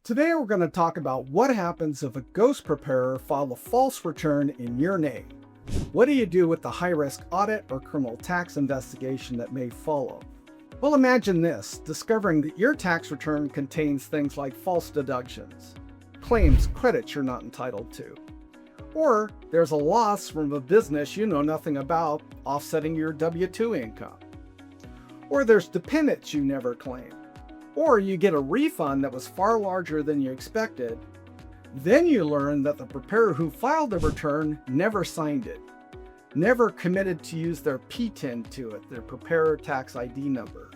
Today we're going to talk about what happens if a ghost preparer filed a false return in your name. What do you do with the high-risk audit or criminal tax investigation that may follow? Well, imagine this, discovering that your tax return contains things like false deductions, claims credits you're not entitled to, or there's a loss from a business you know nothing about offsetting your W-2 income, or there's dependents you never claimed, or you get a refund that was far larger than you expected. Then you learn that the preparer who filed the return never signed it, never committed to use their PTIN to it, their preparer tax ID number.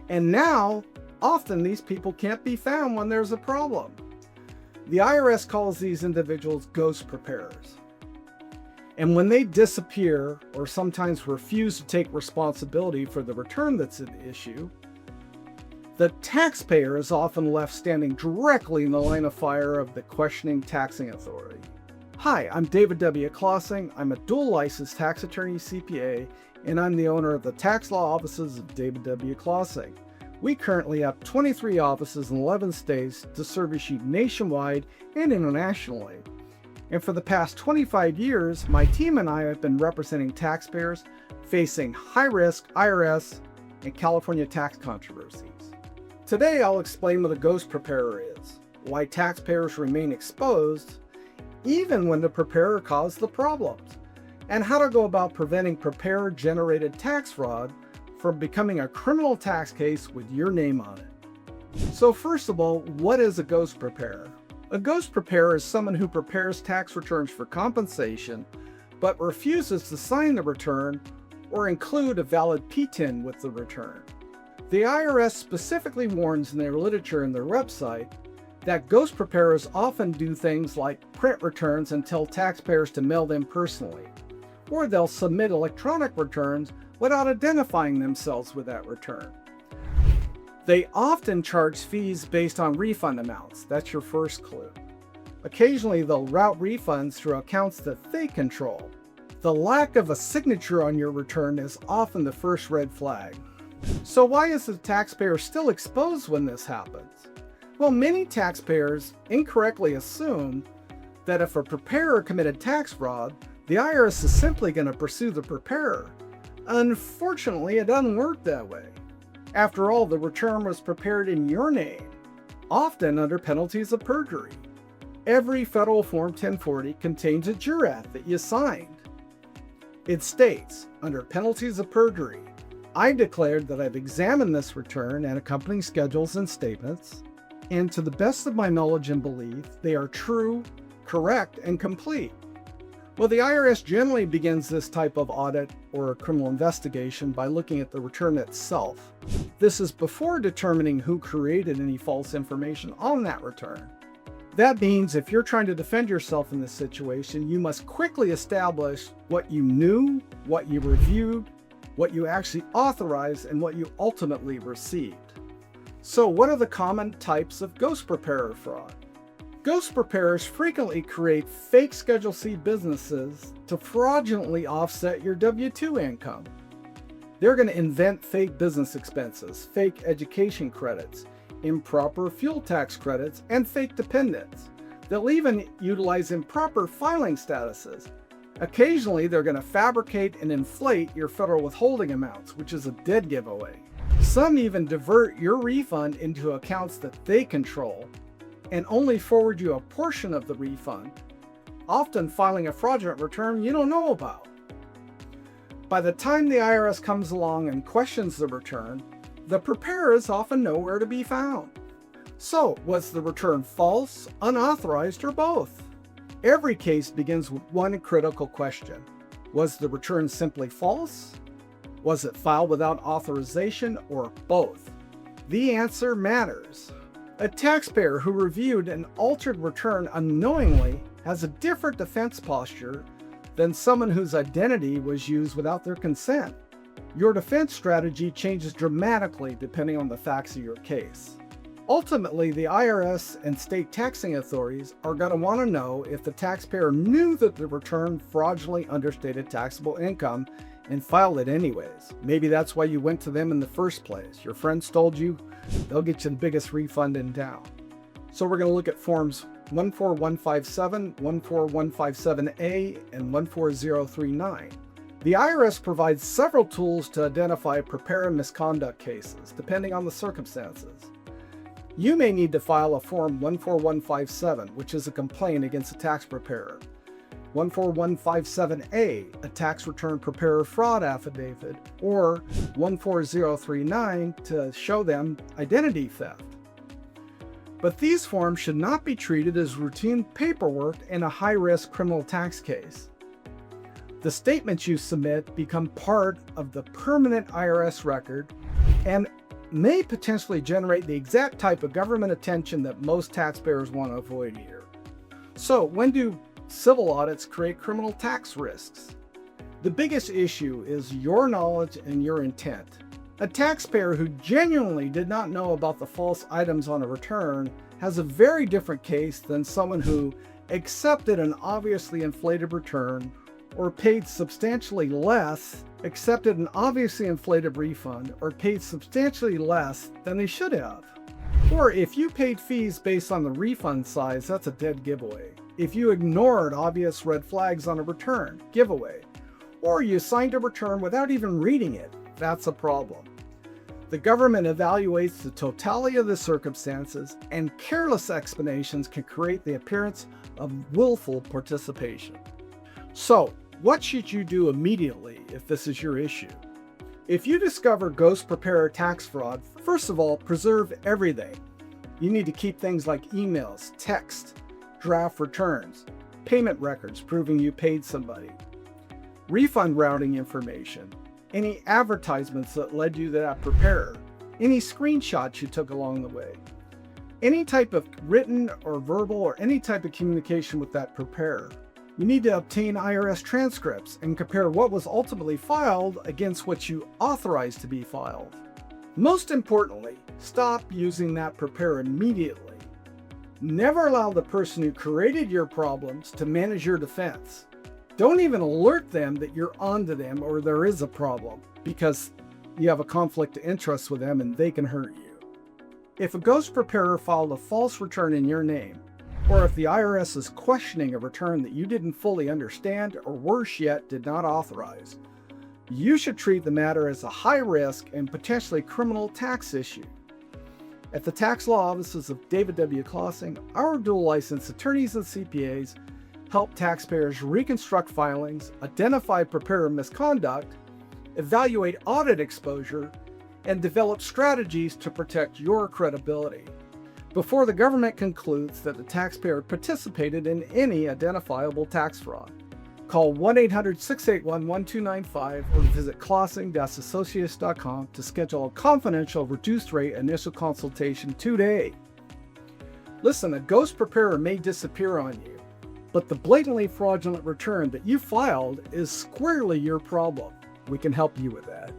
And now, often these people can't be found when there's a problem. The IRS calls these individuals ghost preparers. And when they disappear or sometimes refuse to take responsibility for the return that's at issue, the taxpayer is often left standing directly in the line of fire of the questioning taxing authority. Hi, I'm David W. Klasing. I'm a dual licensed tax attorney CPA, and I'm the owner of the tax law offices of David W. Klasing. We currently have 23 offices in 11 states to service you nationwide and internationally. And for the past 25 years, my team and I have been representing taxpayers facing high-risk IRS and California tax controversies. Today, I'll explain what a ghost preparer is, why taxpayers remain exposed, even when the preparer caused the problems, and how to go about preventing preparer-generated tax fraud from becoming a criminal tax case with your name on it. So first of all, what is a ghost preparer? A ghost preparer is someone who prepares tax returns for compensation, but refuses to sign the return or include a valid PTIN with the return. The IRS specifically warns in their literature and their website that ghost preparers often do things like print returns and tell taxpayers to mail them personally, or they'll submit electronic returns without identifying themselves with that return. They often charge fees based on refund amounts. That's your first clue. Occasionally, they'll route refunds through accounts that they control. The lack of a signature on your return is often the first red flag. So why is the taxpayer still exposed when this happens? Well, many taxpayers incorrectly assume that if a preparer committed tax fraud, the IRS is simply going to pursue the preparer. Unfortunately, it doesn't work that way. After all, the return was prepared in your name, often under penalties of perjury. Every federal Form 1040 contains a jurat that you signed. It states, under penalties of perjury, I declared that I've examined this return and accompanying schedules and statements, and to the best of my knowledge and belief, they are true, correct, and complete. Well, the IRS generally begins this type of audit or criminal investigation by looking at the return itself. This is before determining who created any false information on that return. That means if you're trying to defend yourself in this situation, you must quickly establish what you knew, what you reviewed, what you actually authorized, and what you ultimately received. So what are the common types of ghost preparer fraud? Ghost preparers frequently create fake Schedule C businesses to fraudulently offset your W-2 income. They're going to invent fake business expenses, fake education credits, improper fuel tax credits, and fake dependents. They'll even utilize improper filing statuses. Occasionally, they're going to fabricate and inflate your federal withholding amounts, which is a dead giveaway. Some even divert your refund into accounts that they control and only forward you a portion of the refund, often filing a fraudulent return you don't know about. By the time the IRS comes along and questions the return, the preparer is often nowhere to be found. So, was the return false, unauthorized, or both? Every case begins with one critical question. Was the return simply false? Was it filed without authorization, or both? The answer matters. A taxpayer who reviewed an altered return unknowingly has a different defense posture than someone whose identity was used without their consent. Your defense strategy changes dramatically depending on the facts of your case. Ultimately, the IRS and state taxing authorities are going to want to know if the taxpayer knew that the return fraudulently understated taxable income and filed it anyways. Maybe that's why you went to them in the first place. Your friends told you they'll get you the biggest refund in town. So we're going to look at forms 14157, 14157A, and 14039. The IRS provides several tools to identify preparer misconduct cases, depending on the circumstances. You may need to file a Form 14157, which is a complaint against a tax preparer, 14157A, a tax return preparer fraud affidavit, or 14039 to show them identity theft. But these forms should not be treated as routine paperwork in a high-risk criminal tax case. The statements you submit become part of the permanent IRS record and may potentially generate the exact type of government attention that most taxpayers want to avoid here. So, when do civil audits create criminal tax risks? The biggest issue is your knowledge and your intent. A taxpayer who genuinely did not know about the false items on a return has a very different case than someone who accepted an obviously inflated return or paid substantially less, accepted an obviously inflated refund, or paid substantially less than they should have. Or if you paid fees based on the refund size, that's a dead giveaway. If you ignored obvious red flags on a return, giveaway. Or you signed a return without even reading it, that's a problem. The government evaluates the totality of the circumstances, and careless explanations can create the appearance of willful participation. So, what should you do immediately if this is your issue? If you discover ghost preparer tax fraud, first of all, preserve everything. You need to keep things like emails, text, draft returns, payment records proving you paid somebody, refund routing information, any advertisements that led you to that preparer, any screenshots you took along the way, any type of written or verbal or any type of communication with that preparer. You need to obtain IRS transcripts and compare what was ultimately filed against what you authorized to be filed. Most importantly, stop using that preparer immediately. Never allow the person who created your problems to manage your defense. Don't even alert them that you're onto them or there is a problem, because you have a conflict of interest with them and they can hurt you. If a ghost preparer filed a false return in your name, or if the IRS is questioning a return that you didn't fully understand or worse yet did not authorize, you should treat the matter as a high-risk and potentially criminal tax issue. At the tax law offices of David W. Klasing, our dual-licensed attorneys and CPAs help taxpayers reconstruct filings, identify preparer misconduct, evaluate audit exposure, and develop strategies to protect your credibility before the government concludes that the taxpayer participated in any identifiable tax fraud. Call 1-800-681-1295 or visit klasing-associates.com to schedule a confidential reduced-rate initial consultation today. Listen, a ghost preparer may disappear on you, but the blatantly fraudulent return that you filed is squarely your problem. We can help you with that.